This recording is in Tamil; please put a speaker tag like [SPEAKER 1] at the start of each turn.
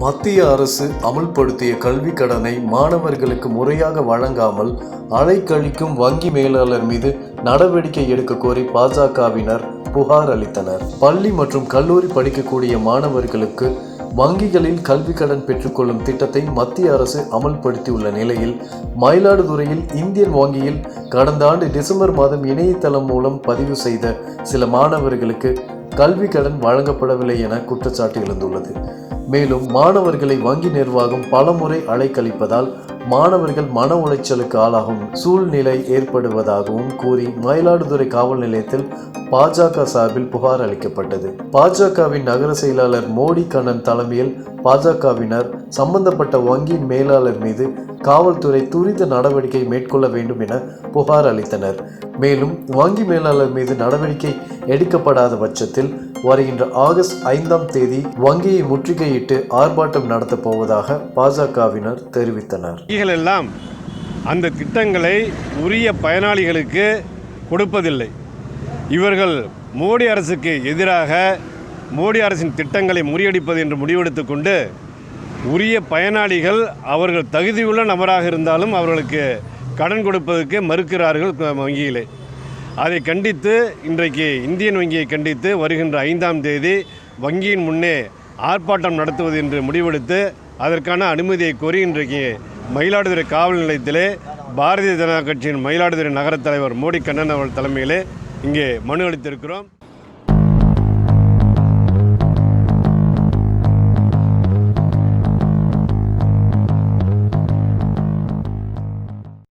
[SPEAKER 1] மத்திய அரசு அமல்படுத்திய கல்விக் கடனை மாணவர்களுக்கு முறையாக வழங்காமல் அலைக்கழிக்கும் வங்கி மேலாளர் மீது நடவடிக்கை எடுக்க கோரி பாஜகவினர் புகார் அளித்தனர். பள்ளி மற்றும் கல்லூரி படிக்கக்கூடிய மாணவர்களுக்கு வங்கிகளில் கல்விக் கடன் பெற்றுக்கொள்ளும் திட்டத்தை மத்திய அரசு அமல்படுத்தியுள்ள நிலையில் மயிலாடுதுறையில் இந்தியன் வங்கியில் கடந்த ஆண்டு டிசம்பர் மாதம் இணையதளம் மூலம் பதிவு செய்த சில மாணவர்களுக்கு கல்விக் கடன் வழங்கப்படவில்லை என குற்றச்சாட்டு எழுந்துள்ளது. மேலும் மாணவர்களை வங்கி நிர்வாகம் பலமுறை அலைக்கழிப்பதால் மாணவர்கள் மன உளைச்சலுக்கு ஆளாகும் சூழ்நிலை ஏற்படுவதாகவும் கூறி மயிலாடுதுறை காவல் நிலையத்தில் பாஜக சார்பில் புகார் அளிக்கப்பட்டது. பாஜகவின் நகர செயலாளர் மோடி கண்ணன் தலைமையில் பாஜகவினர் சம்பந்தப்பட்ட வங்கியின் மேலாளர் மீது காவல்துறை துரித நடவடிக்கை மேற்கொள்ள வேண்டும் என புகார் அளித்தனர். மேலும் வங்கி மேலாளர் மீது நடவடிக்கை எடுக்கப்படாத பட்சத்தில் வருகின்ற ஆகஸ்ட் 5ஆம் தேதி வங்கியை முற்றுகையிட்டு ஆர்ப்பாட்டம் நடத்தப் போவதாக பாஜகவினர் தெரிவித்தனர்.
[SPEAKER 2] எல்லாம் அந்த திட்டங்களை உரிய பயனாளிகளுக்கு கொடுப்பதில்லை. இவர்கள் மோடி அரசுக்கு எதிராக மோடி அரசின் திட்டங்களை முறியடிப்பது என்று முடிவெடுத்து கொண்டு உரிய பயனாளிகள் அவர்கள் தகுதியுள்ள நபராக இருந்தாலும் அவர்களுக்கு கடன் கொடுப்பதற்கு மறுக்கிறார்கள் வங்கியிலே. அதை கண்டித்து இன்றைக்கு இந்தியன் வங்கியை கண்டித்து வருகின்ற 5ஆம் தேதி வங்கியின் முன்னே ஆர்ப்பாட்டம் நடத்துவது என்று முடிவெடுத்து அதற்கான அனுமதியை கோரி இன்றைக்கு மயிலாடுதுறை காவல் நிலையத்திலே பாரதிய ஜனதா கட்சியின் மயிலாடுதுறை நகர தலைவர் மோடி கண்ணன் அவர்கள் தலைமையிலே இங்கே மனு அளித்திருக்கிறோம்.